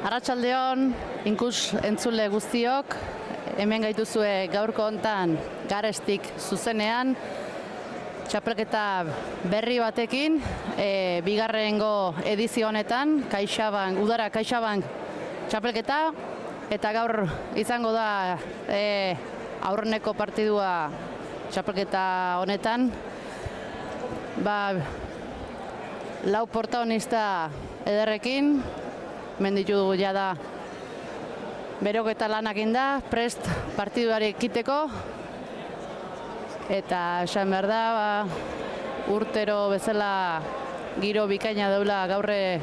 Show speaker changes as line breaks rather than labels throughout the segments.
Arratsaldeon, inkus entzule guztiok, hemen gaituzue gaurko hontan Garestik zuzenean, txapelketa berri batekin, bigarrengo edizio honetan, udara CaixaBank txapelketa, eta gaur izango da aurreneko partidua txapelketa honetan. Lau protagonista ederrekin, menditu jada beroketa lanak inda, prest partiduari ekiteko, eta esan behar da, urtero bezala giro bikaina daula gaurre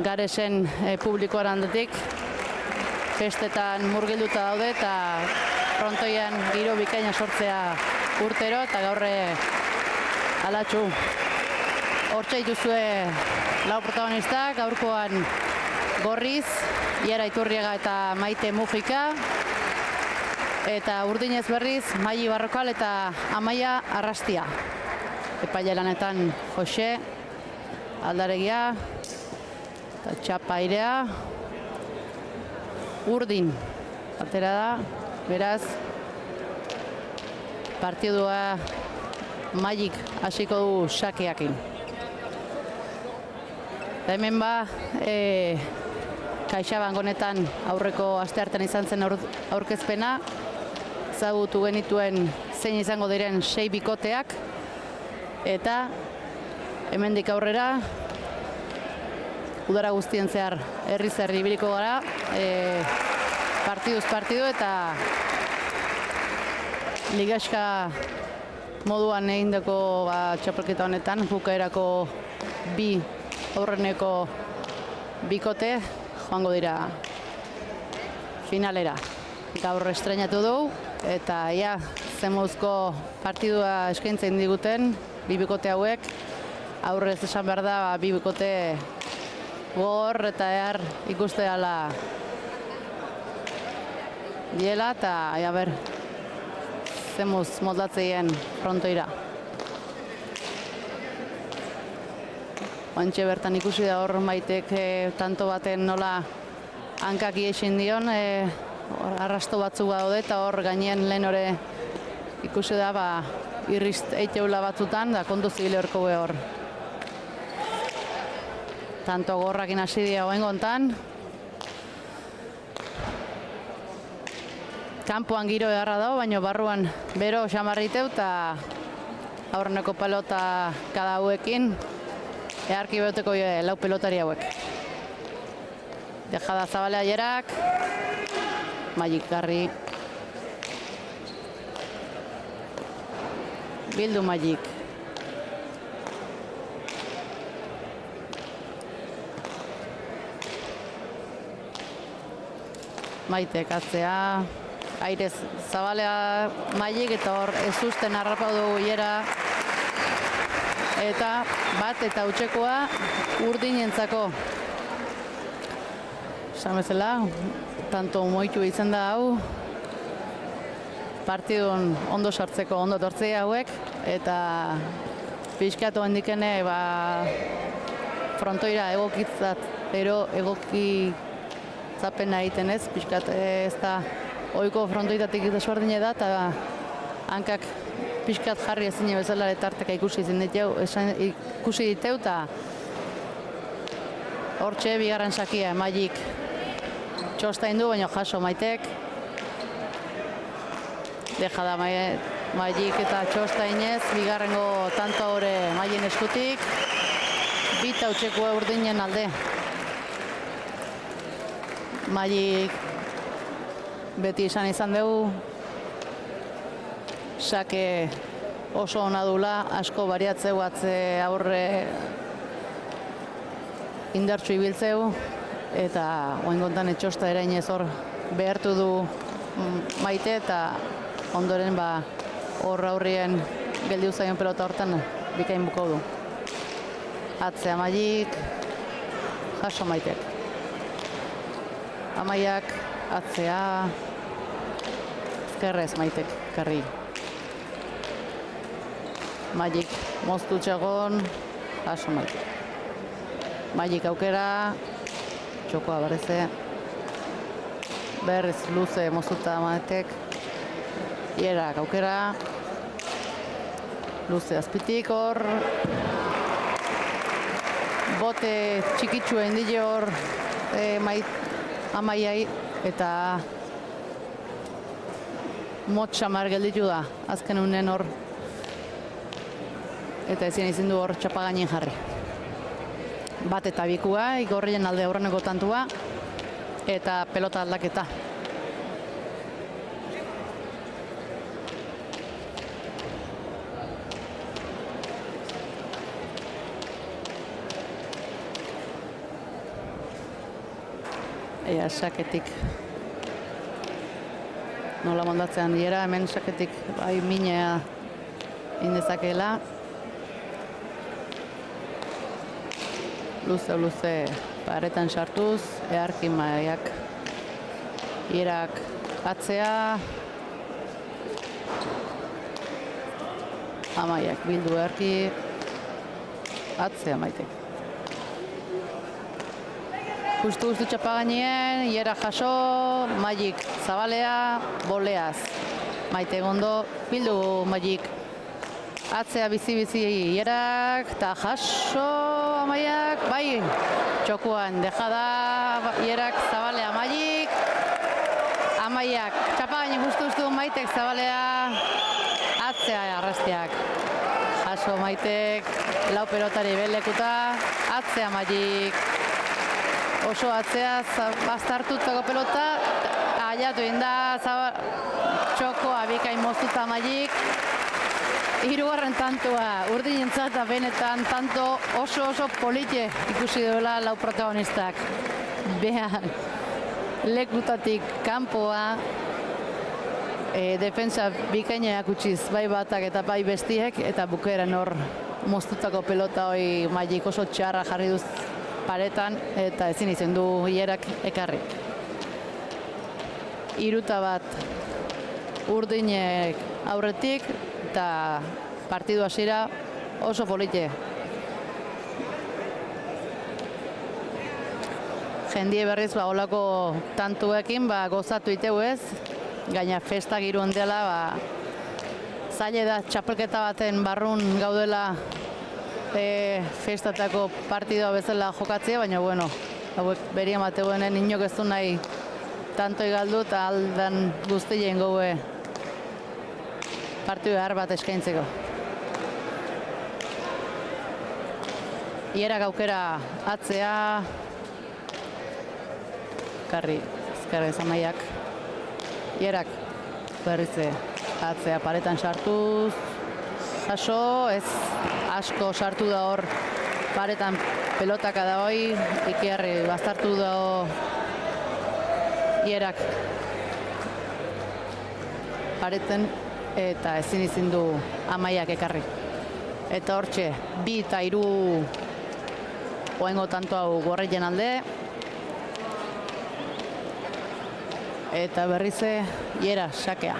Garesen publikoaren aldetik, festetan murgilduta daude eta frontoian giro bikaina sortzea urtero, eta gaurre alatxu. Hortxe dituzue lau protagonista, gaurkoan Gorriz, Iara Iturriaga eta Maite Mujika, eta urdinez berriz Maili Barrokal eta Amaia Arrastia. Epaile lanetan Jose Aldaregia eta Txapa Airea. Urdin atera da, beraz partidua Mailik hasiko du sakeakin. Hemen CaixaBank honetan aurreko asteartean izan zen aurkezpena, ezagutu genituen zein izango diren 6 bikoteak, eta hemendik aurrera udara guztien zehar herri ibiliko gara, partiduz partidu eta ligaxka moduan egindako txapelketa honetan, bukaerako bi aurreneko bikote joango dira finalera. Gaur estrenatu dugu eta zemuzko partidua eskaintzen diguten bi bikote hauek. Aurrez esan behar da bi bikote gogor eta ikuste dela diela, eta zemuz moldatzeien frontoira. Oantxe bertan ikusi da hor Maitek tanto baten nola hankak iexin dion, arrasto batzuk daude, eta hor gainean lehen hori ikusi da irrizt eiteula batzutan, da kontu zibile horko hor. Tanto gorrakin hasi dira hoen gontan. Kanpoan giro edarra dago, baina barruan bero xamarriteu eta aurreneko pelota kada hauekin eharki behoteko lau pelotari hauek. Dejada Zabalea Jerak, Mailik Garri, bildu Mailik. Maitek atzea, airez Zabalea Mailik, eta hor ez usten harrapau dugu Jera, eta bat eta hutsekoa urdinentzako. Esan bezala, tanto moitu izan da hau, partidun ondo sartzeko ondo tortzea hauek, eta pixkatu handikene frontoira egokitzapena egiten ez, pixkat ez da oiko frontoitatik desberdine da, eta hankak pixkat jarri ezin bezala etarteka ikusi diteu, eta hortxe bigarren sakia Mailik txostain du, baina jaso Maitek. Dejada Mailik eta txostainez, bigarrengo tanto hori Mailin eskutik, bita hutsekoa urdinen alde. Mailik beti izan dugu, sake oso ona dula, asko bariatzeu aurre indartsu ibiltzeu, eta oen gontan etxosta erainez hor behartu du Maite, eta ondoren hor aurrien geldiu zaion pelota hortan bikain buko du. Atzea Mailik, jaso Maitek. Amaiak atzea, ezkerrez Maitek, Garri. Mailik moztu txegon, jaso Maitek. Mailik aukera, txokoa berrize. Berriz luze moztuta Maitek. Ierak aukera. Luze azpitik hor. Bote txikitsua indile hor Amaiai eta motxamar gelditu da azken unen hor eta ezin izin du hor txapagainen jarri. Bat eta bikua, Igorrien alde aurreneko tantua eta pelota aldaketa. Ea saketik nola moldatzean dira, hemen saketik bai minea indezakela. Luze paretan sartuz, earki Maiak. Ierak atzea. Amaiak bildu earki. Atzea Maitek. Justu txapagainien, Iera jaso, Maik zabalea, boleaz. Maite gondo, bildu Maik. Atzea bizi Ierak, eta jaso Amaiak, bai, txokuan dejada, Ierak zabalea Maik. Amaiak, txapagainen justu Maitek zabalea, atzea arrastiak. Jaso Maitek, lau pelotari belekuta, atzea Maik. Oso atzea bastartutako pelota, aiatu inda, txokoa bikain moztuta Maik. Hirugarren tantua, urdinentzat benetan tanto oso polite ikusi duela lau protagonistak. Behan, lekutatik kanpoa, defensa bikainak utziz, bai batak eta bai bestiek, eta bukaeran hor moztutako pelota hori Maik oso txarra jarri duz paretan eta ezin izan du Ierak ekarri. 3-1 urdinek aurretik eta partidu hasiera oso polite. Jendie berriz holako tantuekin gozatu iteu ez, gaina festa giroan dela, zaila da txapelketa baten barrun gaudela festatako partidua bezala jokatzea, baina bueno, hauek berien bategoenen inok ez du nahi tantoi galdu eta aldan guztien goue partidu behar bat eskaintzeko. Ierak aukera atzea, karri, ezkarri Amaiak. Ierak berrize atzea paretan sartuz, jaso, ez asko sartu da hor paretan pelotaka da hoi, Ikiarri bastartu da Ierak pareten eta ezin izin du Amaiak ekarri. Eta hortxe, 2 eta 3 oengo tanto hau Gorrien alde. Eta berrize Iera sakea.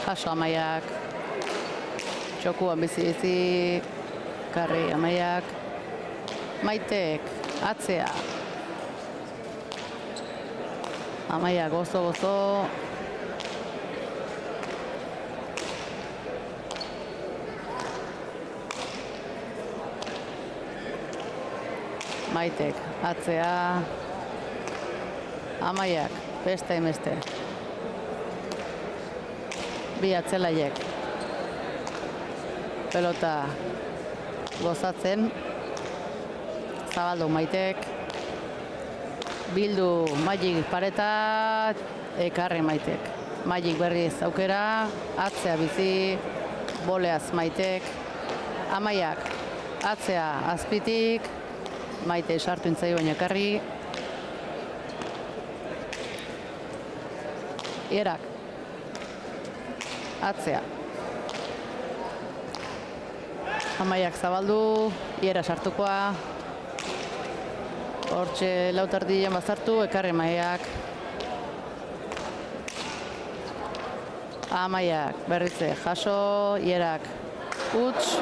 Jaso Amaiak, txokuan bizi, karri Amaiak, Maitek, atzea. Amaiak gozo. Maitek, atzea. Amaiak, beste emeste. Bi atzelaiek pelota gozatzen, zabaldu Maitek, bildu Maik pareta, ekarri Maitek. Maik berriz aukera, atzea bizi, boleaz Maitek, Amaiak atzea azpitik, Maite sartu intzai baina ekarri, Ierak atzea. Amaiak zabaldu, Iera sartukoa, Hortxe lautardien bazartu, ekarri Amaiak. Amaiak, berrize, jaso, Ierak, utz.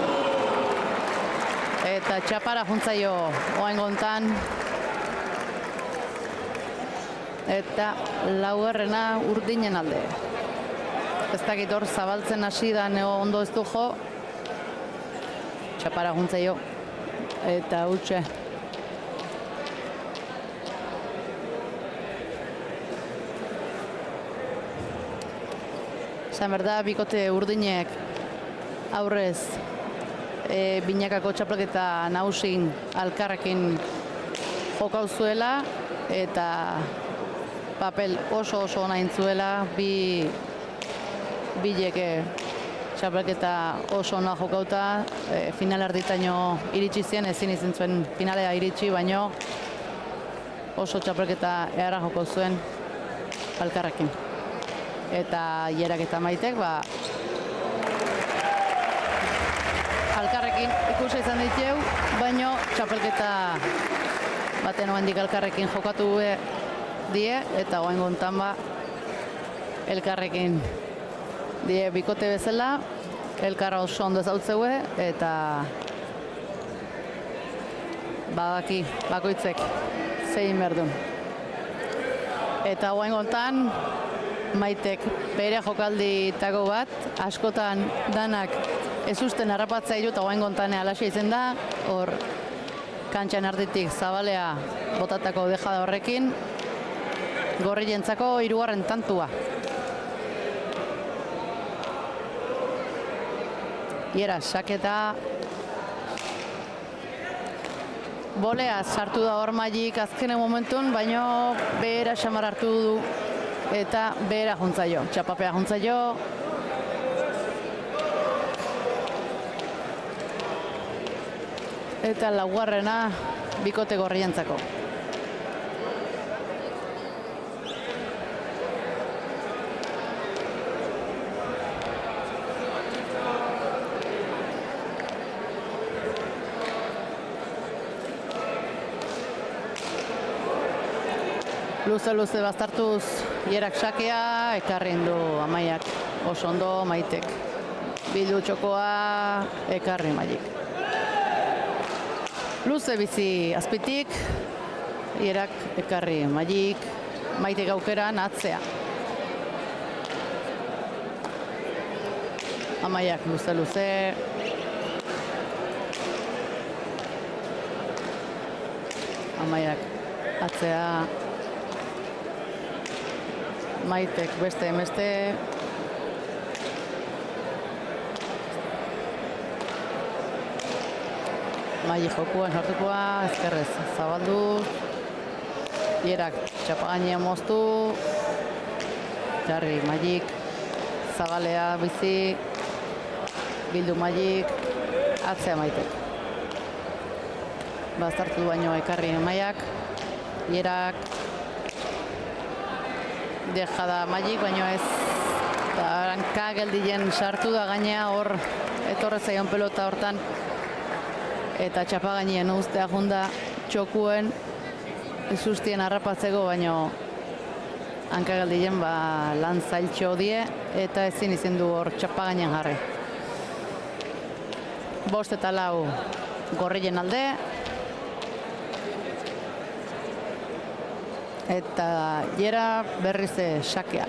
Eta txapara juntzaio oain gontan. Eta laugarrena urdinen alde. Ez dakit hor zabaltzen hasi da ondo ez du jo. Txapara juntzaio. Eta utxe. Zan berda, bikote urdinek aurrez binakako txapelketa nagusin alkarrekin jokau zuela eta papel oso ona intzuela, bileke txapelketa oso ona jokauta, final erditaino iritsi zien, ezin izin zuen finalea iritsi, baino oso txapelketa eharra jokau zuen alkarrekin. Eta Ierak eta Maitek, alkarrekin ikusi izan ditu, baino txapelketa baten oendik alkarrekin jokatu die, eta oain gontan elkarrekin die bikote bezala, elkarra oso ondo ezautzeue, eta badaki bakoitzek zein berdun. Eta oain gontan Maitek bere jokaldietako bat, askotan danak ez usten harrapatzea iru, eta oain gontan alaxe izen da, hor kantxan erditik zabalea botatako dejada horrekin, gorrientzako 3. tantua. Iera, saketa bolea sartu da hor Maiek azkenen momentun, baino behera xamar hartu du eta behera juntzaio, txapapea juntzaio. Eta laugarrena bikote gorrientzako. Luze baztartuz Ierak sakea, ekarrin du Amaiak oso ondo, Maitek bildu txokoa, ekarri Maiek. Luze bizi azpitik, Ierak ekarri Maiek, Maitek aukeran atzea. Amaiak luze. Amaiak atzea. Maitek beste. Maiek jokuan sartukoa, ezkerrez zabaldu. Ierak txapagainean moztu. Jarri Maiek, zabalea bizi. Bildu Maiek, atzea Maitek. Baztartu baino ekarri Amaiak. Ierak dejada Maiek, baino ez. Hanka geldien sartu da gainea hor etorre zaion pelota hortan. Eta txapagainien ustea junda txokuen sustien harrapatzeko, baino hanka geldien lan zailtxo die eta ezin izin du hor txapagainen jarri. 5 eta 4 gorrien alde. Eta Iera berriz sakea.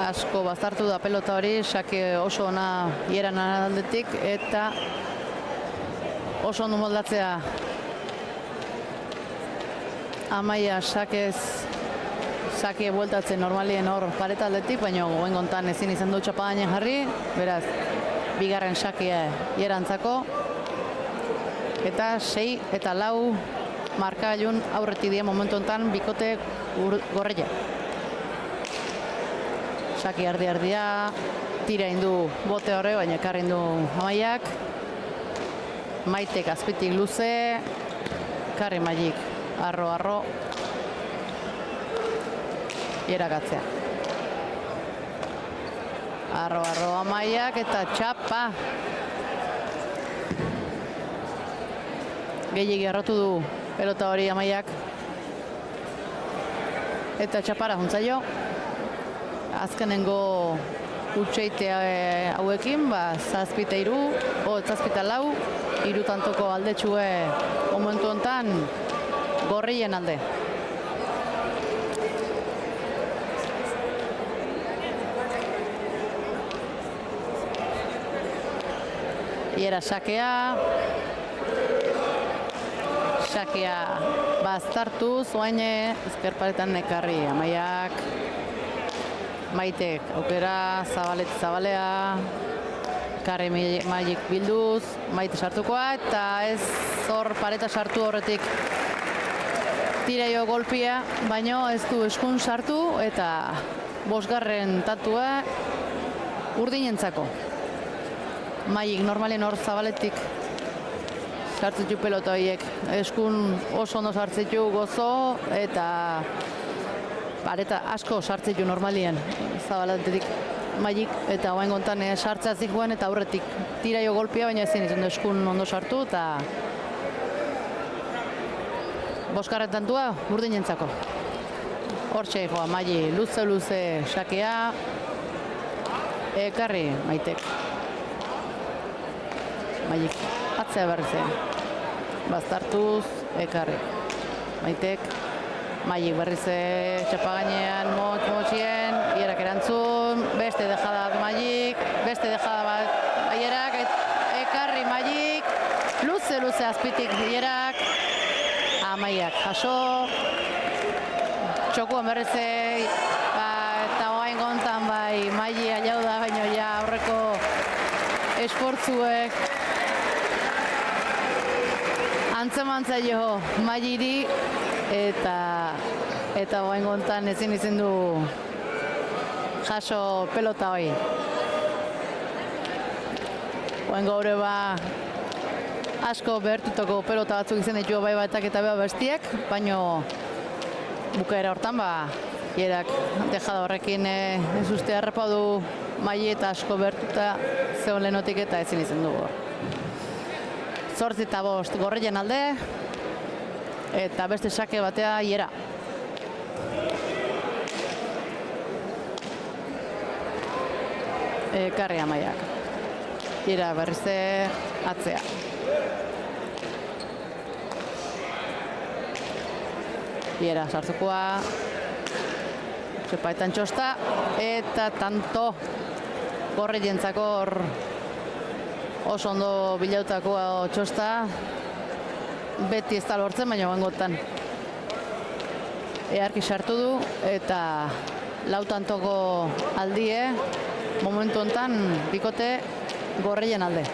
Asko bazartu da pelota hori, sake oso ona Ieran aldetik, eta oso ondo moldatzea Amaia sake bueltatzen normalien hor pareta aldetik, baina goen gontan ezin izan du txapagainen jarri, beraz, bigarren sakea Ierantzako, eta 6 eta 4 markailun aurretik die momentu enten bikote gorreia. Saki erdia, tira indu bote horre, baina ekarri indu Amaiak. Maitek azpitik luze, Karri Magik, arro, iragatzea. Arro, Amaiak eta txapa. Gehiegi arrotu du pelota hori Amaiak. Eta txapara juntzaio. Azkenengo utxeite hauekin, 7-3, 3 tantoko aldetxue momentu hontan gorrien alde. Iera sakea baztartu, zoain ezkerparetan Ekarri Amaiak. Maitek aukera, zabalea, Karri Magik bilduz, Maite sartukoa, eta ez hor pareta sartu horretik tiraio golpia, baino ez du eskun sartu, eta 5. tatua urdinentzako. Magik normalien hor zabaletik sartzitu pelota horiek, eskun oso ondo sartzitu gozo, eta pareta asko sartzitu normalien zabaletik Magik, eta hain gontan sartzea zikuen eta aurretik tiraio golpia, baina ezin izan du eskun ondo sartu, eta 5. tantua urdinentzako. Hortxe joa Magi, luze sakea, Ekarri Maitek. Magik atzea berrizen. Baztartuz, Ekarri Maitek. Magik berrize txapa gainean, motxien, hierak erantzun, beste dejada bat Magik, beste dejada bat hierak, Ekarri Magik, luze azpitik hierak, Amaiak jaso, txokuan berrize, eta oain gontan bai Magi aliau da, baina ja aurreko esportzuek antzemantza jo Magiri, eta oain gontan ezin izin du jaso pelota hoi. Oain gaur asko behertutako pelota batzuk izan ditu bai batak eta beha bestiek, baino bukaera hortan hierak dejada horrekin ez uste harrapa du Magi eta asko behertuta zeon lehenotik eta ezin izan dugu. 8-5 gorrien alde, eta beste sake batea hiera. Ekarri Amaiak. Hiera berrize atzea. Hiera sartzukoa. Txepaetan txosta, eta tanto gorrientzako hor oso ondo bilautako txosta, beti ez da lortzen, baina bangotan earki sartu du, eta 4 tantoko aldie, momentu hontan bikote gorrien alde.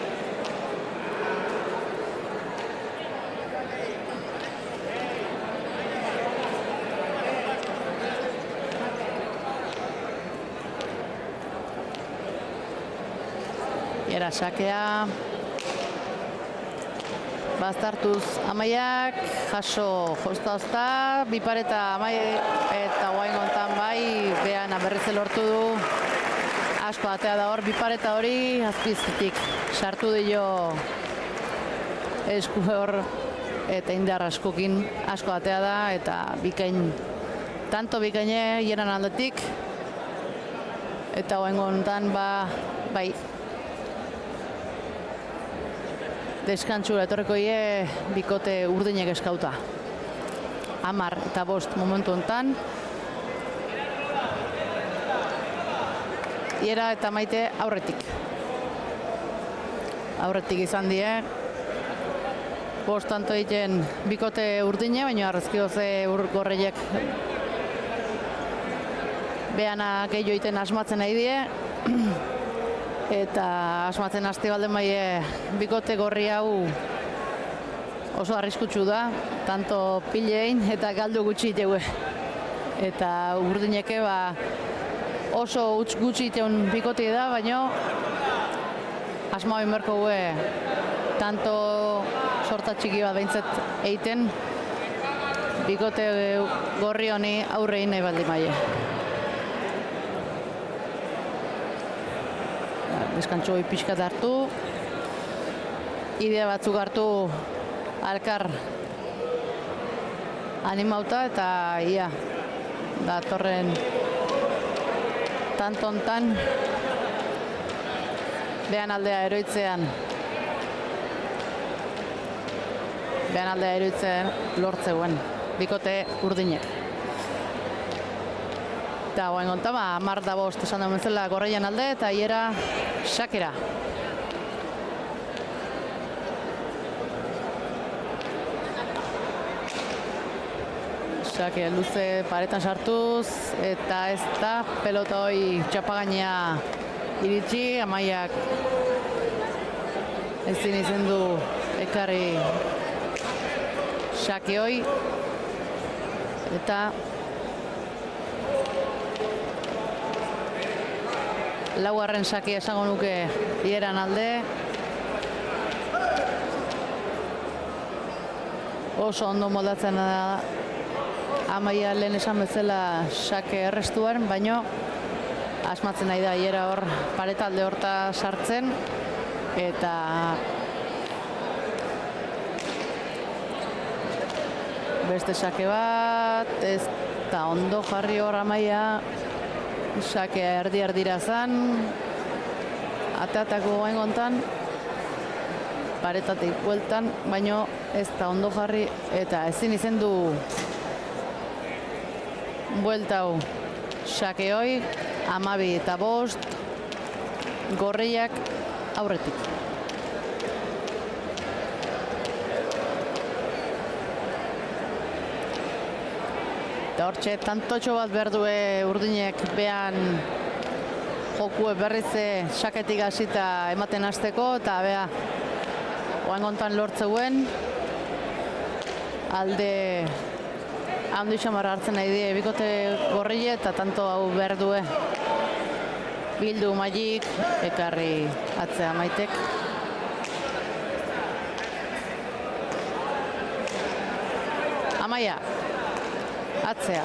Era sakea, baztartuz Amaiak, jaso jozta, bipareta Amai eta oain gontan bai, behan berriz lortu du, asko atea da hor, bipareta hori azpizkitik sartu dio esku hor, eta indar askokin asko atea da, eta bikain, tanto bikaine hieran aldetik, eta oain gontan bai, deskantzura etorreko bikote urdinek eskauta. 10 eta 5 momentu hontan. Hiera eta Maite aurretik. Aurretik izan die. 5 tanto egiten bikote urdine, baina arrezkio ze gorreiek behana gehiago egiten asmatzen nahi die. Eta asmatzen haste balden bai bikote gorri hau oso arriskutsu da, tanto pilein eta galdu gutxi iteue. Eta urdineke oso gutxi iteun bikote da, baina asma hori merko tanto sorta txiki bat behintzat egiten, bikote gorri honi aurrein nahi baldin maie. Deskantxo pixkat hartu, idea batzuk hartu alkar animauta eta ia datorren tantontan behan aldea eroitzean lortzeuen bikote urdinek. Eta hoen gontan, 10-5 esan duen zela gorreian alde eta hiera xakera. Xake luze paretan sartuz eta ez da pelota hoi txapagainea iritsi, Amaiak ezin izen du ekarri xake hoi eta laugarren xake esango nuke hieran alde. Oso ondo moldatzen da Amaia lehen esan bezala xake errestuan, baino asmatzen nahi da hiera hor paretalde horta sartzen eta beste xake bat, ez da ondo jarri hor Amaia, xake erdi-erdira zan, ateatako goen gontan, paretatik bueltan, baino ez da ondo jarri eta ezin izen du buelta hau xake hoi, 12-5 gorriak aurretik. Eta hortxe, tantotxo bat behar due urdinek behan jokue berrize xaketik hasita ematen hasteko eta beha oan gontan lortzeuen alde handi xamarra hartzen nahi die bikote gorrile eta tanto hau behar due bildu Magik, ekarri atzea Maitek. Amaia, atzea.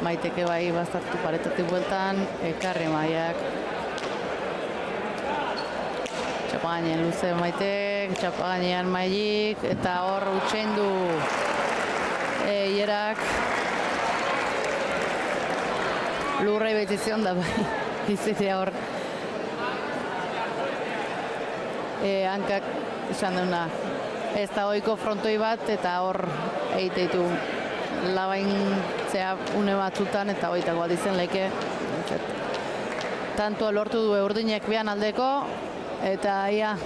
Maiteke bai bazartu paretatik bueltan, ekarri Maiak. Txapagainen luze Maitek, txapagainean Magik, eta hor utxein du hierak. Lurra ibetizion da bai, izitea hor. Hankak izan duna, ez da oiko frontoi bat, eta hor eiteitu labaintzea une batzutan, eta oitakoa dizen leke. Tanto lortu du urdinek behan aldeko, eta ia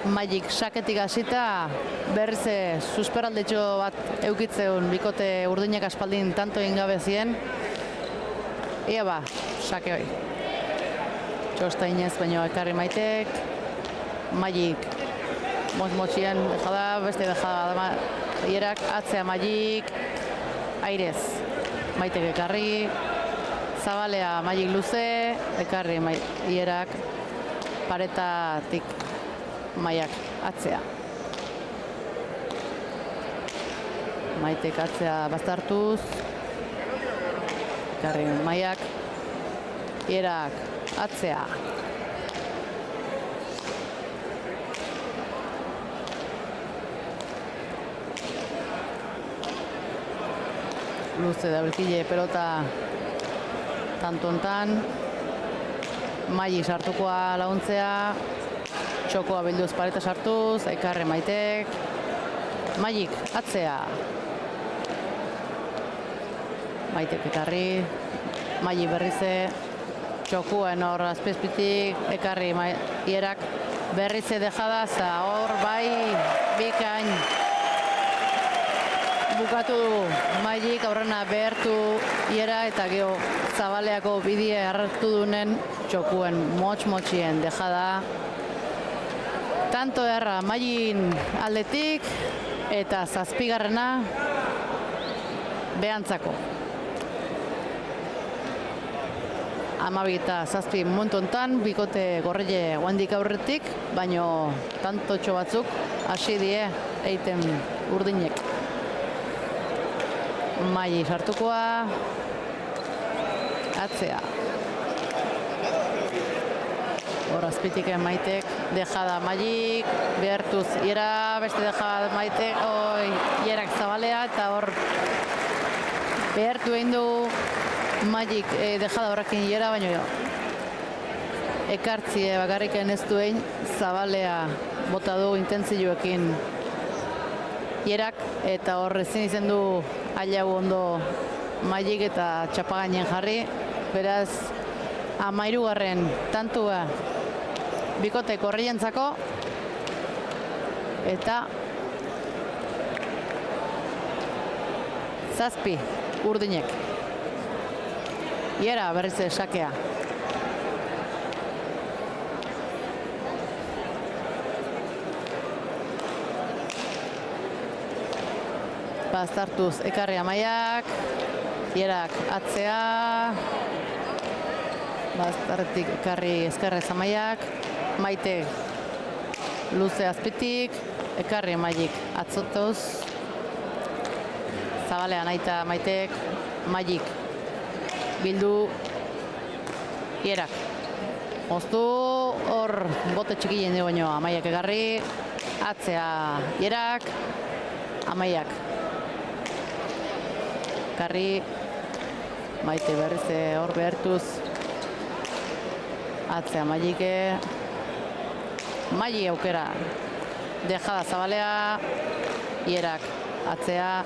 Magik saketik hasita berriz susperaldetxo bat eukitzeun bikote urdinek aspaldin tanto ingabe zien. Ia ba, sake hoi. Txostainez baino ekarri Maitek, Magik motxien dejada, beste dejada da hierak, atzea Magik, airez Maitek ekarri, zabalea Magik luze, ekarri hierak, paretatik Maiak atzea. Maitek atzea baztartuz, ekarri Maiak, hierak atzea. Luze da berkile pelota tantontan. Magik sartukoa laguntzea. Txokoa bilduz pareta sartuz, ekarri Maitek. Magik atzea. Maitek ekarri. Magik berrize. Txokuen hor azpizpitik, ekarri hierak. Berrize dejada, za hor bai bikain. Bukatu du Magik aurrena behertu hiera eta geho zabaleako bidie hartu dunen txokuen motx-motxien dejada. Tanto erra Magin aldetik eta zazpigarrena behantzako. 12 eta 7 momentu hontan, bikote gorrile guandik aurretik, baino tantotxo batzuk hasi die eiten urdinek. Maili sartukoa, atzea. Hor azpitik Maitek, dejada Mailik, behartuz Iera, beste dejada Maitek, Ierak Zabalea, eta hor behartu egin du Mailik dejada horrekin Iera, baina ekartzie bakarriken ez duen Zabalea bota du intentzioekin Ierak, eta hor ezin izen du ailau ondo Mailik eta txapagainen jarri, beraz 13. tantua bikote korrientzako, eta 7 urdinek. Iera berriz sakea. Bastartuz ekarri Amaiak, Ierak atzea, Bastartik ekarri ezkerrez Amaiak, Maite luze azpitik, ekarri Mailik atzotuz, Zabalea naita Maitek, Mailik bildu Ierak. Moztu hor bote txikien dugu baino Amaiak ekarri, atzea Ierak, Amaiak. Ekarri, Maite berriz hor behartuz, atzea Mailike, Maili aukera, dejada Zabalea, Ierak atzea,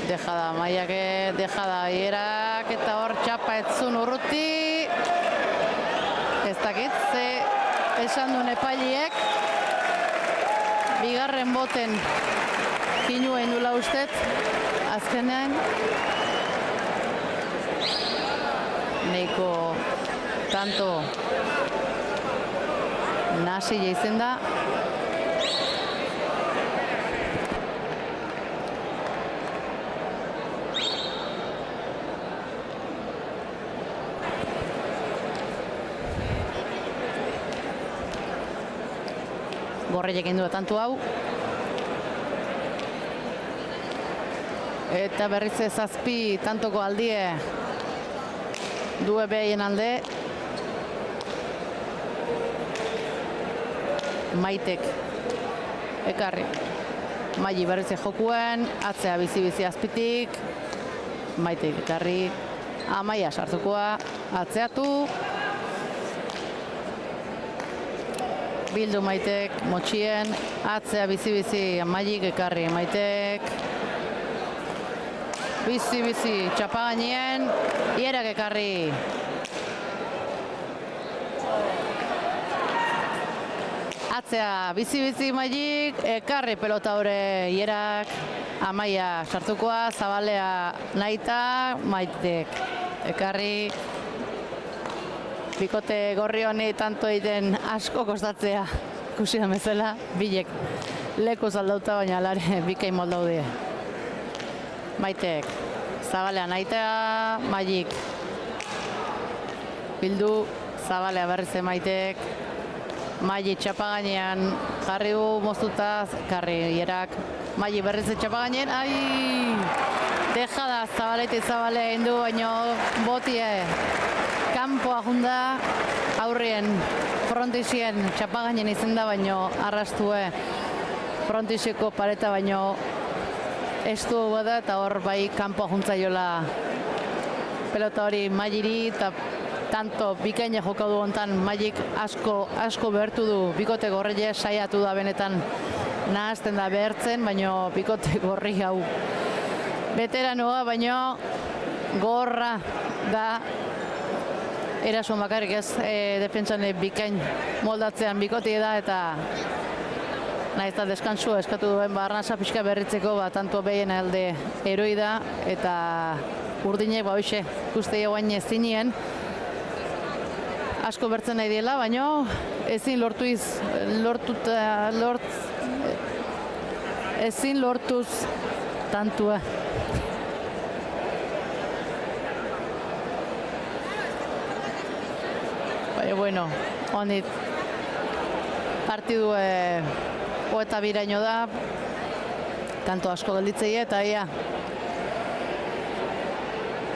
dejada Maiake, dejada Ierak, eta hor txapa etzun urruti, ez dakit, ze esan duen epailiek, bigarren boten kinuen dula ustez, azkenean, neiko tanto nasi jaizen da. Gorrilek egin du tantu hau. Eta berriz 7 tantoko aldie due behien alde. Maitek ekarri. Maili berriz jokuen, atzea bizi-bizi azpitik. Maitek ekarri. Amaia sartukoa, atzeatu. Bildu Maitek, motxien, atzea bizi-bizi Mailik ekarri Maitek. Bizi-bizi txapagainien, Ierak ekarri. Atzea bizi-bizi Mailik, ekarri pelota hore Ierak, Amaia sartukoa, Zabalea naita, Maitek ekarri. Bikote gorri honi tanto egiten asko kostatzea, ikusi da bezala, bilek leku zaldauta baina alare bikain moldaude. Maitek, Zabalea naita, Mailik bildu, Zabalea berriz Maitek, Maili txapagainean jarri du moztuta, karri Ierak, Maili berriz txapagainean, dejada Zabalea egin du, baino botie kanpoa junda, aurrien frontizien txapagainen izen da, baino arrastue frontiziko pareta baino ez du bada, eta hor bai kanpoa juntzaiola pelota hori Mailiri, eta tanto bikaina jokau du hontan Mailik asko behartu du, bikote gorrile saiatu da benetan nahazten da behartzen, baino bikote gorri hau veteranoa, baino gorra da erason bakarrik ez, defentsan bikain moldatzean bikote da, eta nahiz eta deskantzua eskatu duen arnasa pixka berritzeko, tanto behien alde eroi da, eta urdinek hoxe ikuste joan ezinien asko bertzen nahi diela, baino ezin lortuz tantua. bueno, honit partidu eta biraino da, tanto asko gelditzei eta ia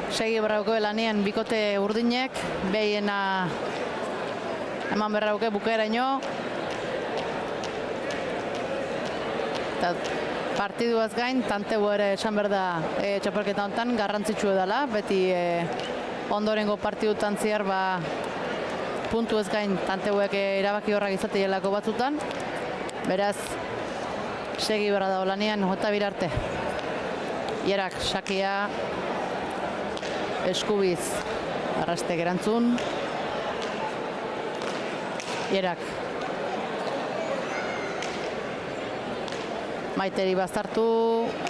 segi berrauke lanien bikote urdinek, behiena eman berrauke bukaeraino. Eta partiduaz gain, tanteu ere esan behar da txapelketa honetan garrantzitsua dela, beti ondorengo partidutan ziar puntu ez gain tanteuek erabaki horrak izateielako batzutan. Beraz, segi berra da olanean, eta birarte. Ierak, sakia, eskubiz, arrastek erantzun. Ierak. Maiteri bazartu,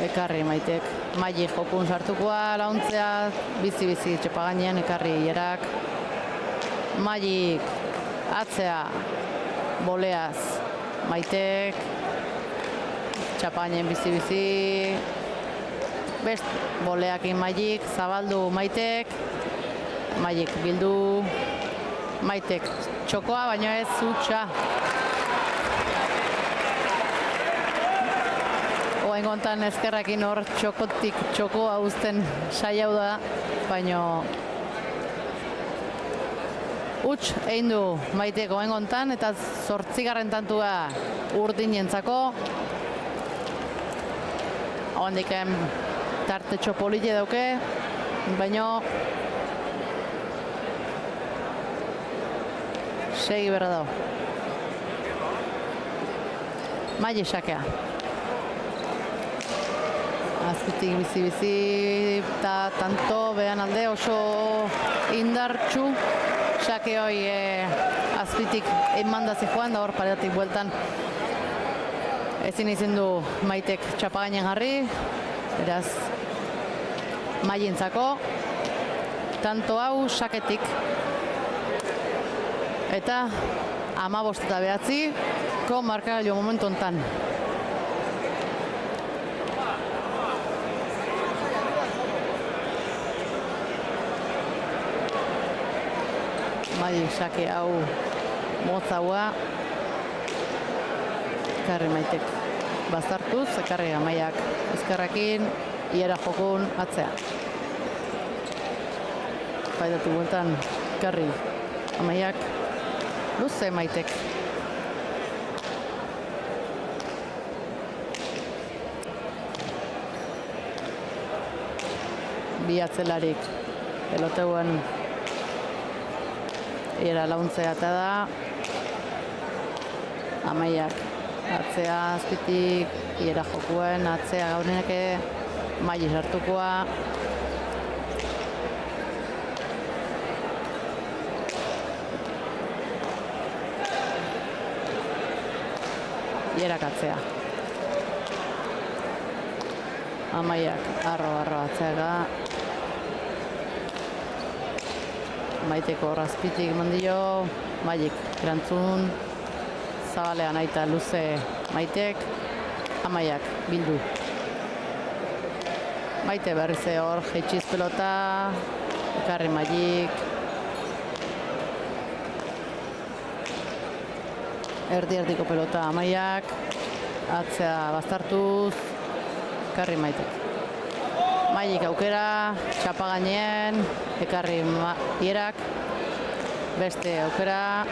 ekarri Maitek. Maili jokun sartukoa, launtzea, bizi-bizi txapagainean, ekarri Ierak. Maili atzea, boleaz, Maitek. Txapagainean bizi-bizi. Best, boleakin Mailik, zabaldu Maitek. Mailik bildu. Maitek txokoa, baina ez zutxa. Oengontan ezkerrakin hor txokotik txokoa uzten saiau da, baina huts egin du Maitek oengontan eta 8. tantua urdinentzako. Hondik tarte txopolite dauke, baina segi berra dau. Maili sakea. Azpitik bizi-bizi eta tanto behan alde oso indartxu. Sake hoi azpitik emandazi joan da hor pareatik bueltan. Ezin izin du Maitek txapagainen jarri. Beraz, mailintzako. Tanto hau saketik. Eta 15:09 ko markagailu momentu hontan. Maili sake hau motzaua. Ekarri Maitek bazartuz, ekarri Amaiak ezkerrakin, Iera jokun atzea. Paidatu bueltan, ekarri Amaiak luze Maitek. Bi atzelarik peloteuen Iera launtzea eta da. Amaiak atzea azpitik, Iera jokuen, atzea gaunenake, Maili sartukoa. Ierak atzea. Amaiak arro atzeaga. Maiteko razpitik mandio, Mailik erantzun, zabalean aita luze Maitek, Amaiak bildu. Maite berrize hor, jeitxiz pelota, ekarri Mailik. Erdi-erdiko pelota Amaiak, atzea baztartuz, ekarri Maitek. Mailik aukera, txapagainen, ekarri Ierak, beste aukera,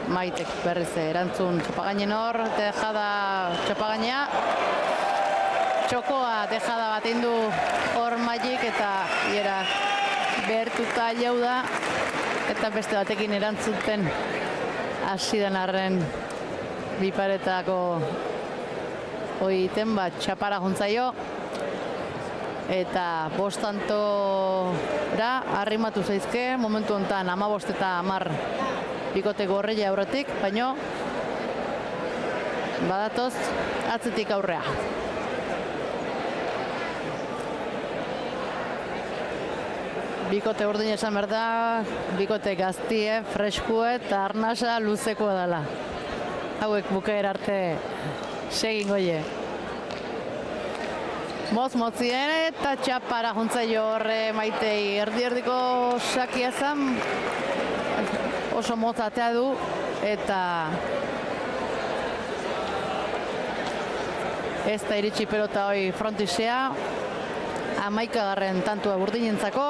Maitek berrize erantzun txapagainen hor, dejada txapagainea, txokoa dejada bat indu hor Mailik eta Ierak behertuta jau da, eta beste batekin erantzuten hasidan arren biparetako oiten bat txapara juntzaio. Eta 5 tantora arrimatu zaizke, momentu honetan 15 eta 10 bikote gorreia aurretik, baino badatoz atzetik aurrea. Bikote urdin esan behar da, bikote gaztie, freskue eta arnasa luzekoa dela. Hauek bukaer arte segin goie. Motzien eta txapara juntzaio horre Maitei erdi-erdiko sakia zan. oso motz atea du, eta ez da iritsi pelota hoi frontisea, 11. tantua burdinentzako,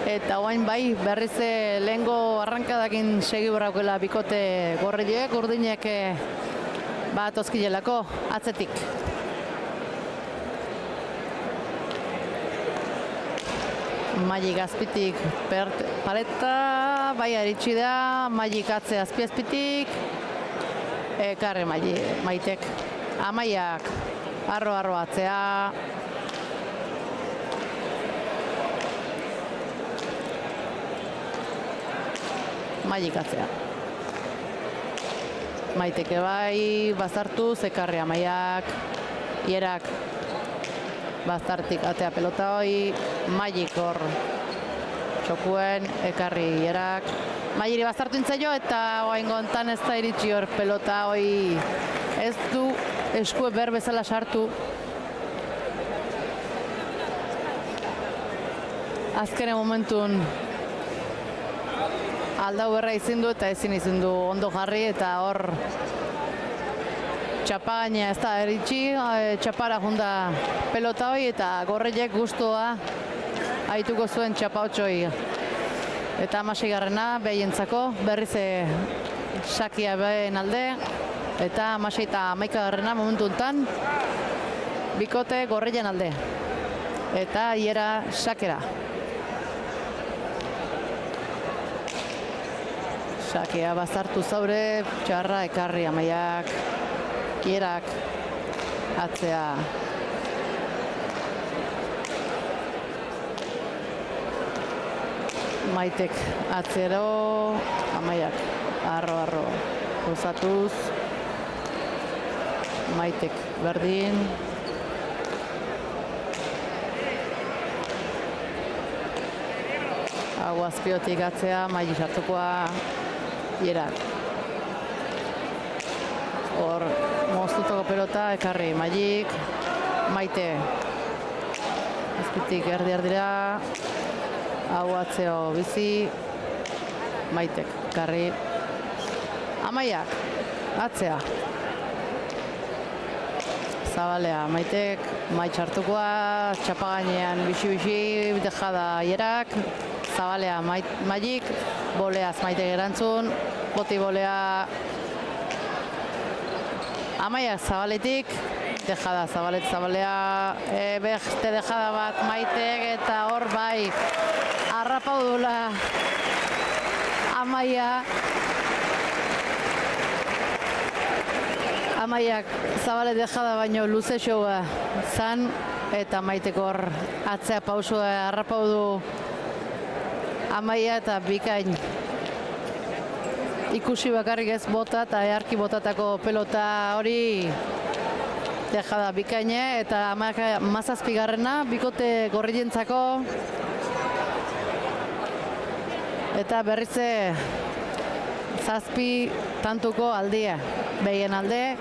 eta oain bai berriz lehengo arrankadakin segi borraukela bikote gorrileek, urdinek bat oskilelako atzetik. Magik azpitik paleta, bai aritsi da, Magik atze azpitik, ekarri Maitek. Amaiak, arro atzea. Magik atzea. Maiteke bai, bazartuz, ekarri Amaiak, Ierak. Bazartik atea pelota hoi, Magik hor txokuen, ekarri Ierak. Magiri bazartu intzaio eta oaingo hontan ez da iritsi hor pelota hoi ez du eskue ber bezala sartu. Azkene momentun aldau berra izin du eta ezin izin du ondo jarri eta hor txapagaina ez da eritxi, txapara junda pelota hoi eta gorreiek guztua haituko zuen txapautxoi. Eta 16. behientzako berriz sakia behen alde eta 16 eta 11. momentu enten bikote gorreien alde. Eta Iera sakera. Sakia bazartu zaure, txarra ekarri Amaiak, Ierak atzea. Maitek atzero, Amaiak arro gozatuz. Maitek berdin. Hau azpiotik atzea, Maili sartukoa, Ierak. Hor moztutako pelota, ekarri Mailik, Maite. Azpitik erdi-erdira. Hau atzeo bizi, Maitek, ekarri. Amaiak, atzea. Zabalea, Maitek, Mait sartukoa, txapagainean bixi-bixi, dejada Ierak. Zabalea, Mailik, boleaz Maitek erantzun, boti bolea Amaiak zabaletik, dejada zabalea, beste dejada bat Maitek eta hor bai harrapau dula Amaiak zabale dejada baino luze showa zan eta Maitek hor atzea pausua harrapau du Amaia eta bikain ikusi bakarrik ez bota eta earki botatako pelota hori dejada bikaine eta Amaiak 17. bikote gorrientzako eta berrize 7 tantuko aldia behien alde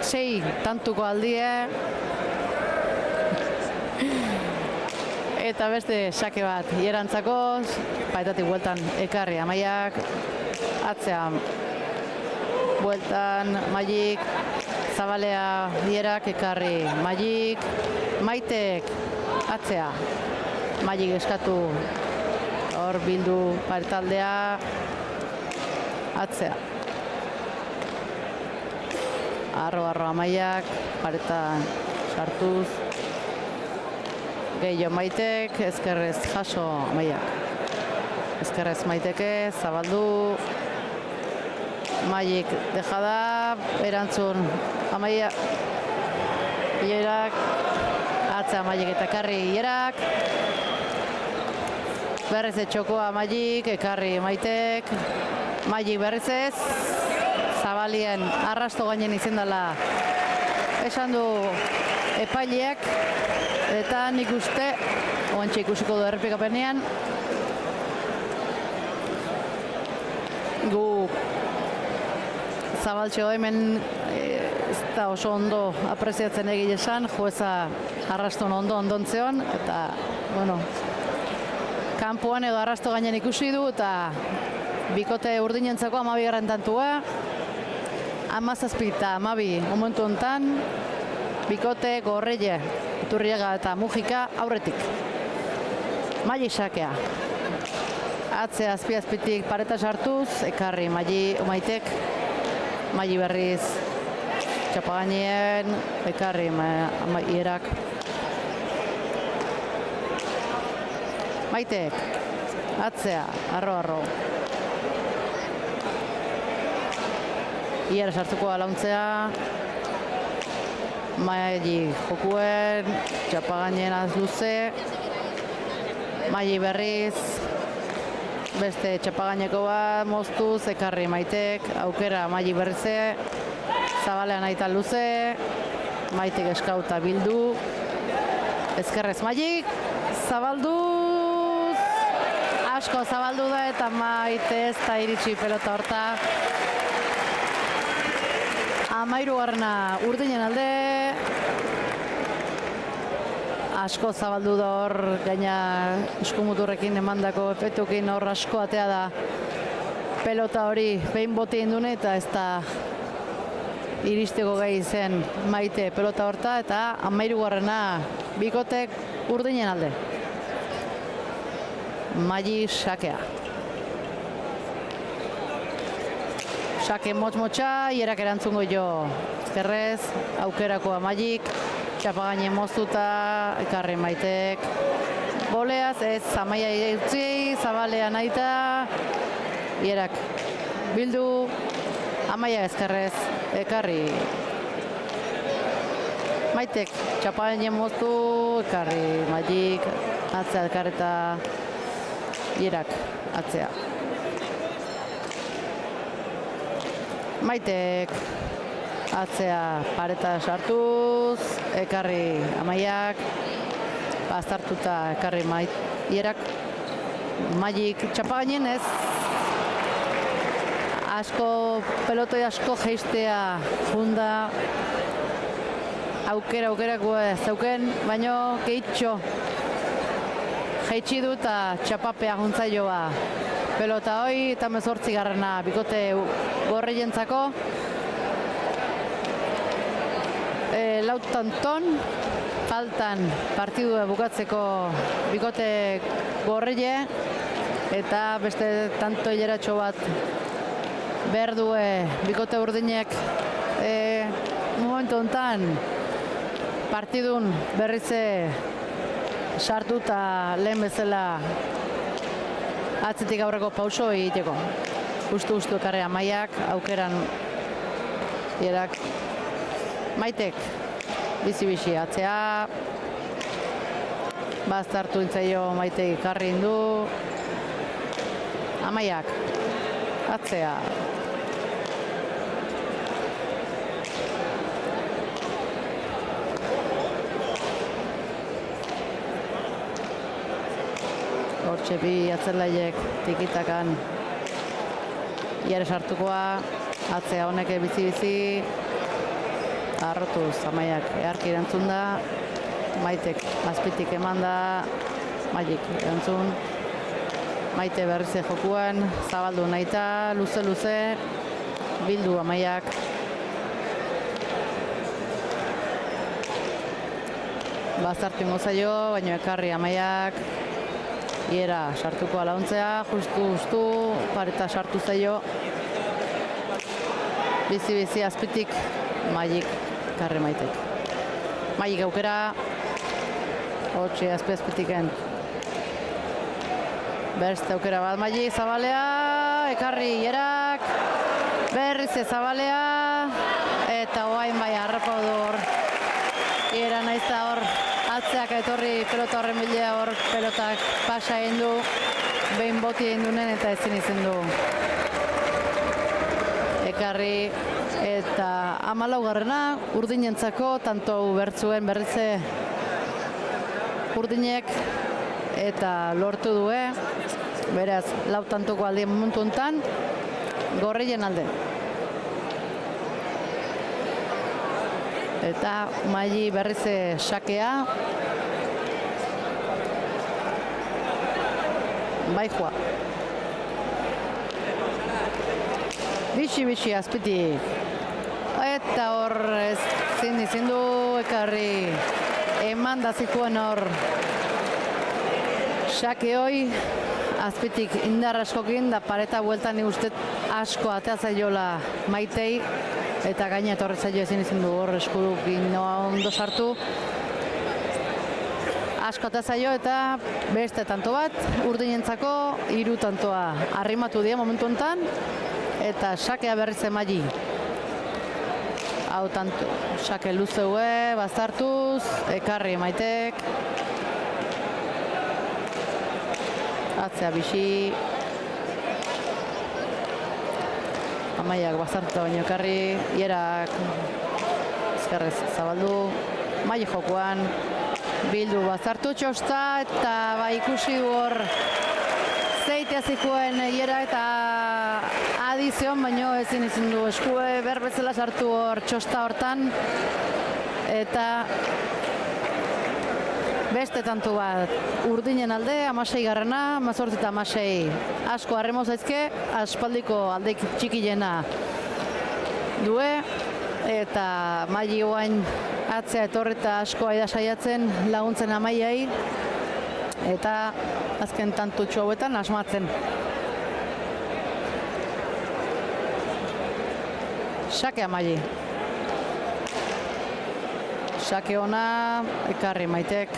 6 tantuko aldia eta beste sake bat Ierantzako, paetatik bueltan ekarri Amaiak, atzea bueltan Mailik, Zabalea Ierak ekarri Mailik, Maitek atzea, Mailik eskatu hor bildu paretaldea, atzea. Arro Amaiak, paretan sartuz. Gehiago Maitek, ezkerrez jaso Amaiak. Ezkerrez Maiteke, zabaldu. Mailik dejada, erantzun Amaiak. Ierak, atzea Mailik eta ekarri Ierak. Berriz etxokoa Mailik, ekarri Maitek. Mailik berriz ez. Zabalien arrasto gainen izendala esan du epaileak. Eta nik uste, oantxe ikusiko du errepikapenean, gu zabaltxo hemen ez da oso ondo apreziatzen egile esan, jueza arraston ondo ondontzeon, eta, bueno, kanpoan edo arrasto gainen ikusi du, eta bikote urdinentzako 12. tantua. 17 eta 12 momentu honetan, bikote Gorrelle, Iturriaga eta Mujika aurretik. Mali sakea. Atzea azpi-azpitik pareta sartuz, ekarri Maitek, Mali berriz txapagainien, ekarri Ierak. Maitek, atzea, arro. Iera sartuko alauntzea. Mali jokuen, txapagainien azluze. Mali berriz, beste txapagaineko bat moztuz, ekarri Maitek, aukera Mali berrize, zabalean aita luze, Maitek eskauta bildu, ezkerrez Mali, zabalduz, asko zabaldu da eta Maite ez da iritsi pelota horta. 13. urdinen alde, asko zabaldu da hor, gaina eskumuturrekin emandako efektukin hor asko atea da pelota hori behin boti indune eta ez da iristeko gai zen Maite pelota horta eta 13. bikotek urdinen alde. Mali sakea. Sake motz-motxa, Ierak erantzungo jo ezkerrez, aukerakoa Malik, txapagaine moztuta, ekarri Maitek. Boleaz, ez, Amaia utzi, zabalean aita, Ierak bildu, Amaia ezkerrez, ekarri. Maitek, txapagaine moztu, ekarri Malik, atzea elkarreta, Ierak, atzea. Maitek, atzea pareta sartuz, ekarri Amaiak, bazartuta ekarri Ierak, Malik txapagainen ez, asko, pelotoi asko geistea funda, aukerako zeuken, baino gehitxo jeitsi du eta txapapea juntzaioa. Pelota hoi eta 18. bikote Gorreientzako. Lautanton, faltan partidua bukatzeko bikote Gorreie eta beste tanto hileratxo bat behar due bikote urdinek momentu honetan partidun berrize sartu eta lehen bezala atzetik aurreko pauso egiteko. Justu ekarri Amaiak, aukeran Ierak. Maitek, bizi atzea. Baztartu intzaio Maitek ekarri indu. Amaiak, atzea. Hortxe bi atzelaiek tikitakan Iere sartukoa, atzea honek bizi, arrotuz Amaiak eharki erantzun da, Maitek azpitik eman da, Malik erantzun, Maite berrize jokuan, zabaldu nahita, luze, bildu Amaiak. Bazartu ingo zaio, baina ekarri Amaiak. Iera sartuko alauntzea, justu, pareta sartu zaio. Bizi azpitik, Malik, karre Maitek. Malik aukera, hotxe azpitiken. Berste aukera bat, Malik zabalea, ekarri Ierak, berriz zabalea, eta oain bai harrapa du hor. Iera naiz da hor. Atzeak etorri pelota horren bilea hor pelotak pasa egin du, behin boti egin dunen eta ezin izen du. Ekarri eta 14. urdinentzako, tanto bertzuen berrize urdinek eta lortu due, beraz, lau tantoko aldien momentu honetan, Gorreien alde. Eta Mali berrize sakea. bai joa. Bitxi azpitik. Eta hor ezin du ekarri. Eman da zikuen hor. Xake hoi. Azpitik indar askokin da pareta bueltan ustez asko atea zaiola Maitei. Eta gaina etorri zaio ezin du hor eskudukin ondo sartu. Asko atea zaio eta beste tanto bat. Urdinentzako 3 tantoa arrimatu die momentu honetan. Eta xakea berriz Maili. Hau tanto, xake luzeue, bazartuz, ekarri Maitek. Atzea bixi. Amaiak bazartuta baino ekarri, Ierak ezkerrez zabaldu. Maili jokoan, bildu bazartu txosta eta ikusi du hor zeitea zikuen Iera eta adizion, baino ezin du eskue berbezela sartu hor txosta hortan eta beste tantu bat urdinen alde, 16 garrana, 18 eta 16 asko harremo zaizke, aspaldiko aldeik txikilena due eta Maili oain atzea etorri eta asko aida saiatzen laguntzen Amaiai eta azken tantutxo hauetan asmatzen. Xake Maili. Xake ona, ekarri Maitek.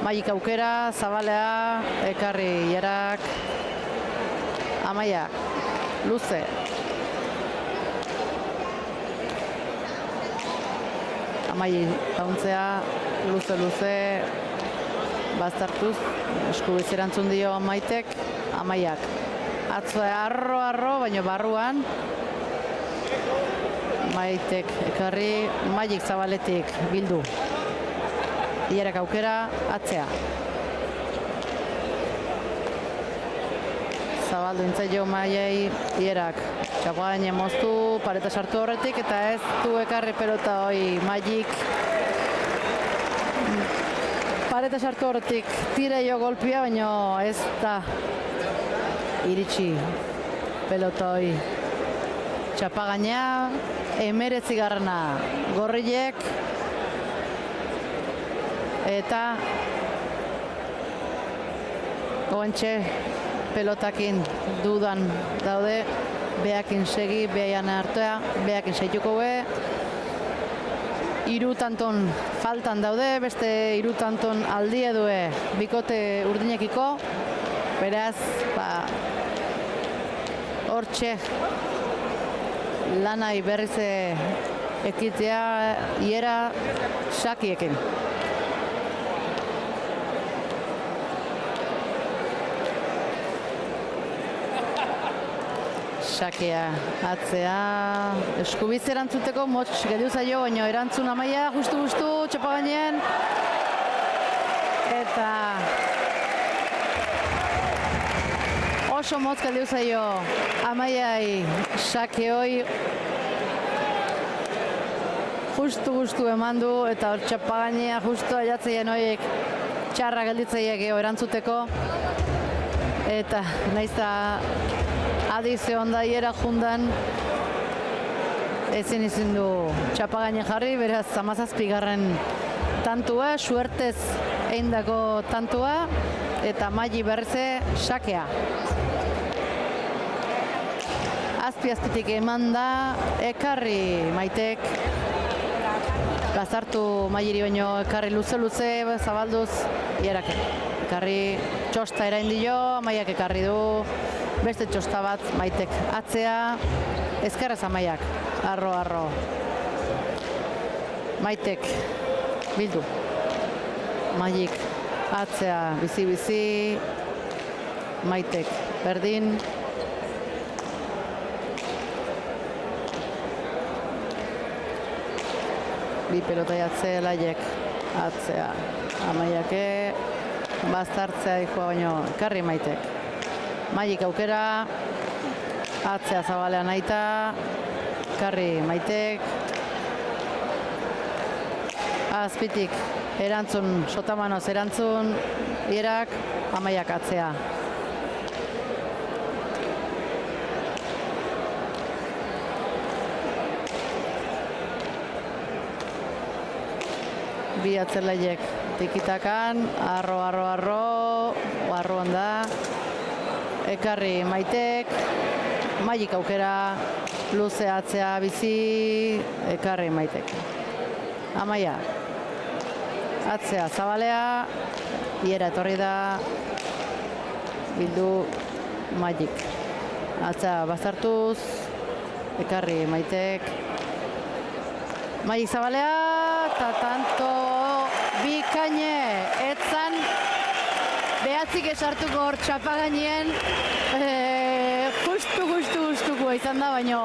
Mailik aukera, zabalea, ekarri Ierak. Amaia, luze. Amaili launtzea, luze. Baztartuz, eskubiz erantzun dio Maitek, Amaiak. Atzoe arro, baino barruan. Maitek ekarri, Mailik zabaletik bildu. Ierak aukera, atzea. Zabaldu intzaio Maiei, Ierak. Txapain moztu, pareta sartu horretik, eta ez du ekarri pelota hoi Mailik. Pareta sartu horretik tira jo golpia, baina ez da iritsi pelota hoi. Txapagaina, 19 garrana Gorrilek eta oentxe pelotakin dudan daude, behakin segi, behan hartua, behakin seituko be. 3 tanton faltan daude, beste 3 tanton aldie due bikote urdinekiko. Beraz, hortxe lanai berriz ekitea Iera Xakiekin. Xakea atzea, eskubiz erantzuteko motx geldiu zaio, baina erantzun Amaia justu txapagainen. Eta oso motz geldiu zaio Amaiai Xakeoi. Justu eman du eta hor txapagainea justu aiatzeien horiek txarra gelditzeia geho erantzuteko. Eta naizta adizio onda Iera jundan ezin du txapagaine jarri, beraz 17. tantua, suertez eindako tantua, eta Maili berrize Xakea. Azpitik eman da, ekarri Maitek. Bazartu Mailiri baino ekarri luze zabalduz, Ierak ekarri txosta erain dio, Amaiak ekarri du. Beste txosta bat Maitek atzea, ezkerrez Amaiak, arro. Maitek bildu. Mailik atzea, bizi. Maitek berdin. Bi pelotai atzea, Laiek atzea. Amaiake baztartzea dikoa baino, karri Maitek. Mailik aukera, atzea zabalea naita, karri Maitek, azpitik erantzun, sotamanoz erantzun, Ierak, Amaiak atzea. Bi atzelaiek tikitakan, arroan da, ekarri Maitek, Maiik aukera, luze atzea bizi, ekarri Maitek. Amaia, atzea Zabalea, Iera etorri da, bildu Maiik. Atzea bazartuz, ekarri Maitek, Maiik Zabalea, eta tanto bikaine, etzan behatzik esartuko hor txapa gainien, justuko izan da, baino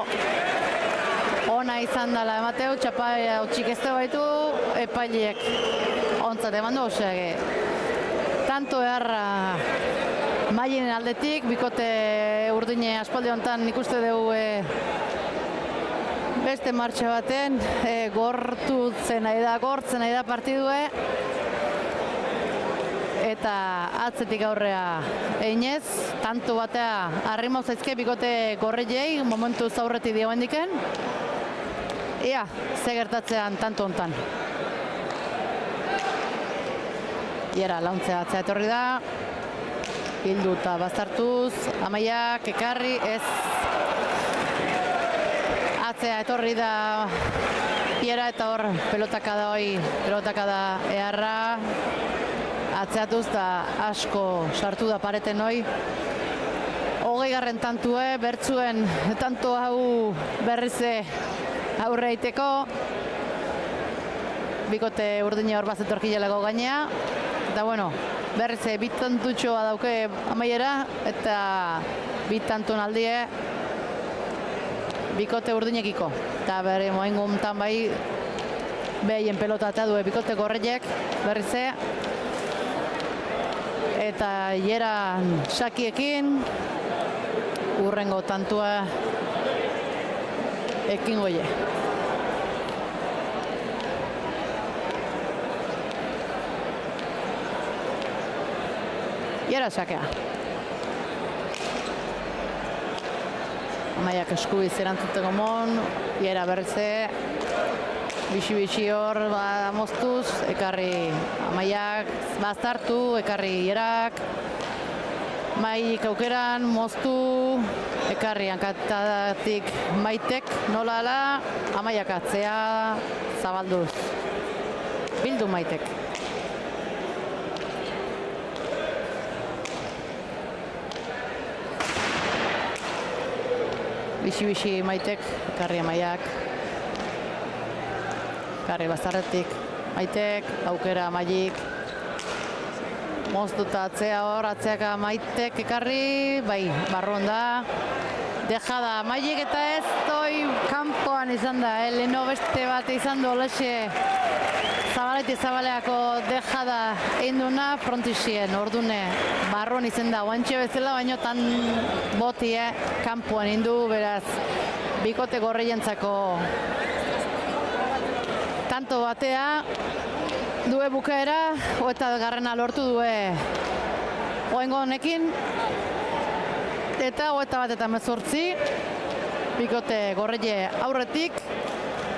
ona izan dela emateu, txapa hotxik ez da baitu, epailiek ontzat eman du, tanto eharra Maien aldetik, bikote urdine aspaldi honetan ikuste dugu beste martxa baten, gortzen nahi da partidue, eta atzetik aurrea einez, tanto batea arrimo zaizke bikote gorreiei, momentu zaurretik dio hendiken, ea, ze gertatzean tanto hontan. Iera, launtzea atzea etorri da, hildu eta bazartuz, Amaiak, ekarri, ez, atzea etorri da Iera eta hor pelotakada eharra, atzeatuz da asko sartu da pareten hoi. 20. tantue, bertzuen tanto hau berrize aurre eiteko. Bikote urdine hor bazetorkilelako gainea. Eta bueno, berrize bitantutxoa dauke Amaiera eta bitantun aldie bikote urdinekiko. Eta bere moenguntan bai behien pelota eta due bikote gorreiek berrize. Eta Iera sakiekin urrengo tantua ekin goie. Iera sakea. Amaiak eskubiz erantzuteko mon, Iera berrize, bixi hor moztuz, ekarri Amaiak bazartu, ekarri Ierak, Maiik aukeran, moztu, ekarri hankatatik Maitek, nola ala, Amaiak atzea, zabalduz, bildu Maitek. Bixi Maitek, ekarri Amaiak, ekarri bazarretik Maitek, aukera Maiik, moztuta atzea hor, atzeaka Maitek ekarri, bai, barruan da, dejada Maiik eta ez doi kanpoan izan da, leheno beste bat izan du olexe Zabaleako dejada einduna frontixien, ordune barruan izan da, guantxe bezala, baino tan botie kanpoan indu, beraz, bikote gorreientzako tanto batea, due bukaera, eta garrena lortu due oengo honekin, eta eta bat eta mezortzi, bikote gorreie aurretik,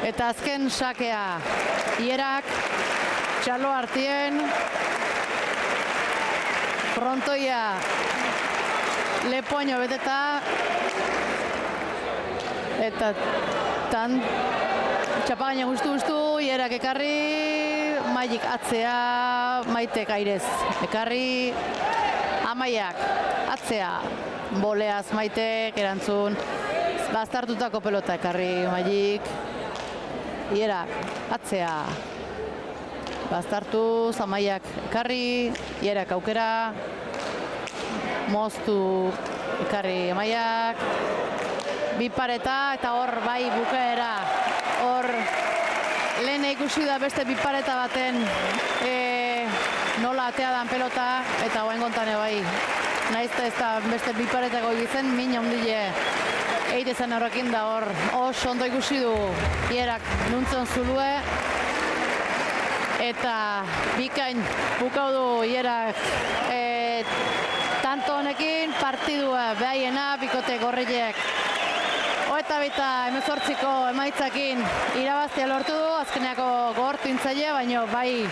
eta azken sakea Ierak, txalo hartien, frontoia lepoaino beteta, eta tan txapagaina guztu, Ierak ekarri, Maiik atzea, Maitek airez ekarri, Amaiak atzea, boleaz Maitek erantzun, bazartutako pelota ekarri Maiik, Ierak atzea, bazartuz, Amaiak ekarri, Ierak aukera, moztu ekarri Amaiak, bi pareta eta hor bai bukaera, hor lehen ikusi da beste bi pareta baten nola atea dan pelota eta hoen gontane bai. Naizta ez da beste bi paretako izen, min ondile eitezan horrekin da hor. Oso ondo ikusi du Ierak nuntzen zulue eta bikain bukau du hierak tanto honekin partidua behaiena bikote gorriek. Eta bita 18ko emaitzakin irabaztea lortu du, azkeneako gogortu intzaile, baina bai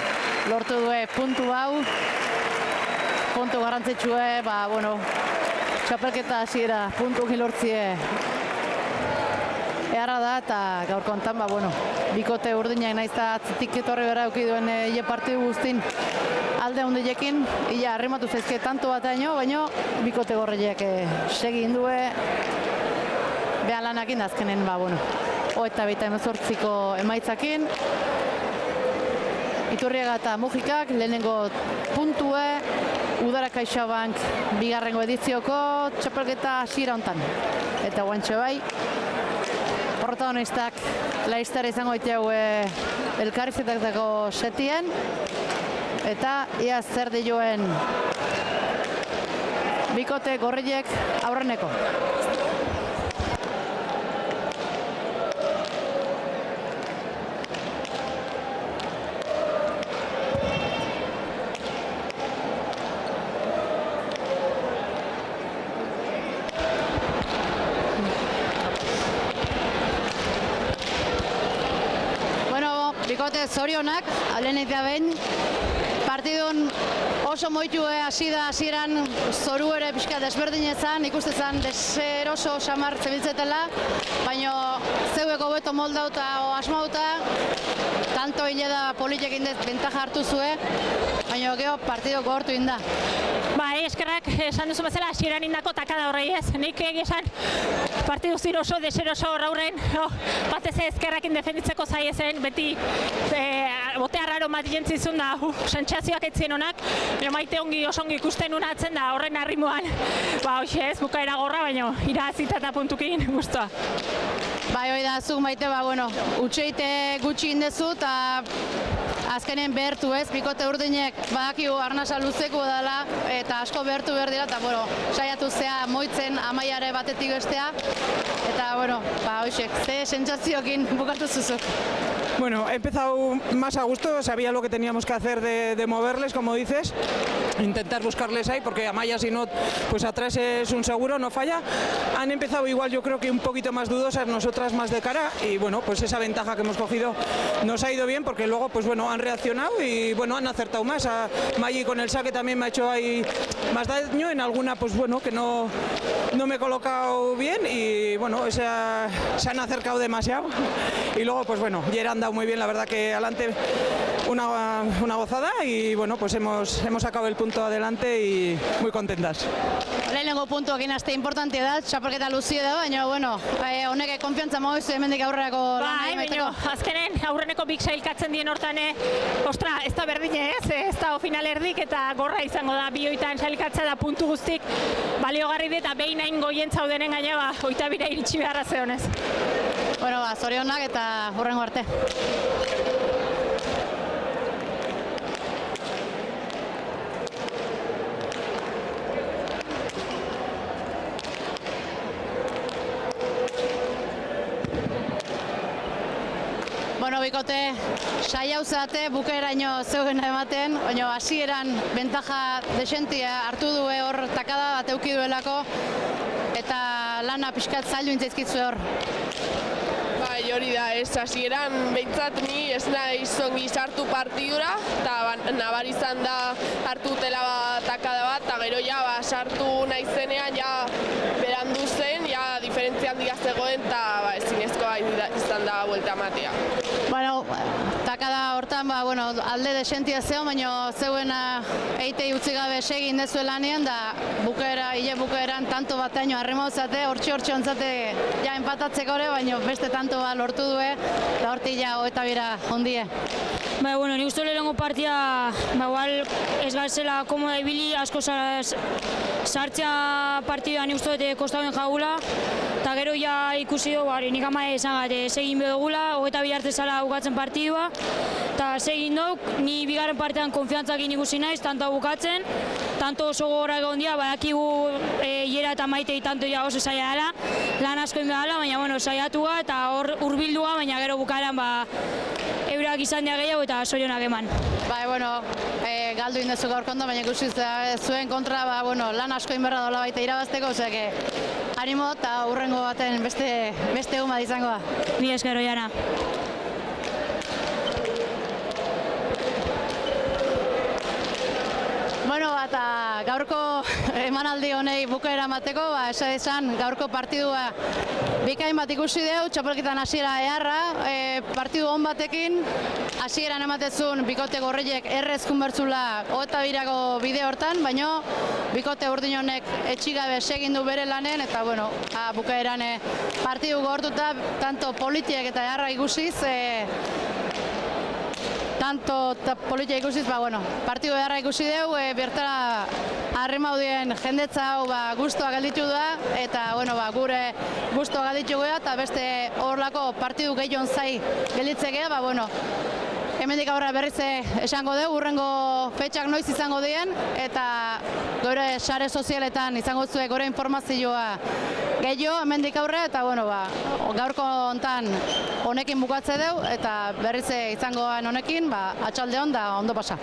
lortu du puntu hau. Puntu garrantzitsue, txapelketa hasiera puntukin lortzie eharra da, eta gaur kontan, bikote urdinak naiz eta atzitik etorri bera eukiduen ile partidu guztin alde hundilekin, ia arrimatu zaizke tanto bat baina bikote gorriek segin due, behan lanakin azkenen, eta bita 18ko emaitzakin. Iturriaga eta Mujikak lehenengo puntue, Udara CaixaBank bigarrengo edizioko txapelketa hasiera hontan. Eta guantxe bai, protagonistak laiztara izango itau elkarrizetatako setien, eta ia zer dioen bikote gorriek aurreneko. Bikote zorionak, alenik da behin, partidun oso moitu hasi da hasieran zoru ere pixka desberdinezan, ikustezan deseroso samar zebiltzetela, baina zeueko beto moldauta o asmauta, tanto hile da politekin dez bentaja hartu zue, baina geho partido gogortu inda.
Eskerrak esan duzu bezala hasieran indako takada horrei ez. Nik esan partidu zin oso deseroso horrein, batez ezkerrakin defenditzeko zaiezen, beti botea raro bat jentzizun da, sentsazioak etzien honak, maite ongi oso ongi ikusten unatzen da horren arrimuan, hoxe ez, bukaera gorra, baina irazita eta puntukin guztua.
Hoi da, zuk maite, utxeite gutxi indezu, eta azkenen behertu ez, bikote urdinek badakigu arnasa luzeko dela, eta asko behertu behar dira, eta saiatu zea moitzen amaiare batetik bestea, eta hoxek, ze sentsazioekin bukatu zuzuk.
Bueno, he empezado más a gusto, sabía lo que teníamos que hacer de moverles, como dices, intentar buscarles ahí, porque Amaya si no, pues atrás es un seguro, no falla. Han empezado igual, yo creo que un poquito más dudosas, nosotras más de cara, y pues esa ventaja que hemos cogido nos ha ido bien, porque luego han reaccionado y han acertado más. A Maggi con el saque también me ha hecho ahí más daño, en alguna que no me he colocado bien, y se han acercado demasiado, y luego ya han dado muy bien, la verdad que adelante una gozada, y pues hemos sacado el punto adelante y muy contentas.
Lehenengo puntuak inazte importantia da, txapelketa luzie da, baina honek konfiantza moizu hemendik aurrerako lan egiteko.
Azkenen aurreneko bik sailkatzen dien hortan, ostra, ez da berdine ez da final erdik, eta gorra izango da bioitan sailkatza da puntu guztik baliogarri da, eta behin hain goien zaudenen gaina, oita bira iritsi beharra zehonez.
Zorionak eta hurrengo arte. Bikote saiau zate bukaeraino zeugena ematen, baina hasieran bentaja desentia hartu du hor takada bat euki duelako, eta lana pixkat zailu intzaizkitzu hor.
Hori da, ez hasieran behintzat ni ez naiz ongi sartu partidura, eta nabar izan da hartu dutela takada bat, eta gero sartu nahi zenean berandu zen, diferentzia handia zegoen, eta ezinezkoa izan da buelta ematea.
Takada hortan alde desentia zeo, baina zeuena eitei utzi gabe segin dezue lanean, da hile bukaeran tanto bat aino harrimauzate, hortxe ontzate enpatatzeko ere, baina beste tanto bat lortu due, eta horti eta bira ondie.
Nik uste lehenengo partia ez gatzela komoda ibili, asko sartzea partidua nik uste dute kostauen jagula, eta gero ikusi dugu, nik ama esan gate, segin bedugula, hogeita bi arte zala bukatzen partidua, eta segin duk, ni bigarren partidan konfiantzakin ikusi naiz, tanto bukatzen, tanto oso gogorra egon dira, badakigu Iera eta Maitei tanto ja oso zaila dela, lan asko egin dela, baina bueno, saiatu ga eta hor hurbildua, baina gero bukaeran eurak izan dira gehiago eta zorionak eman.
Bai, bueno, galdu indezu gaurko ondo, baina ikusi zuen kontra, lan asko inberra dola baita irabazteko, osea, animo eta hurrengo baten beste egun bat izango da.
Mila esker, Oiana.
Bueno, eta gaurko emanaldi honei bukaera emateko, esan gaurko partidua bikain bat ikusi dugu, txapelketan hasiera eharra, partidu on batekin, hasieran ematezun bikote gorriek errezkun bertzula 22ko bide hortan, baina bikote urdin honek etxigabe segin du bere lanen, eta bueno, bukaeran partidu gortuta, tanto politiek eta eharra ikusiz, partidu eharra ikusi dugu, bertara harrimaudien jendetza hau guztua galditu da, eta gure guztua galditu gara, eta beste horlako partidu gehiagon zai gelditzekea, hemendik aurra berriz esango dugu, urrengo fetxak noiz izango dien, eta gure sare sozialetan izango zuek gure informazioa gehiago hemendik aurre, eta gaurko hontan honekin bukatze dugu, eta berriz izangoan honekin, atxalde hon da ondo pasa.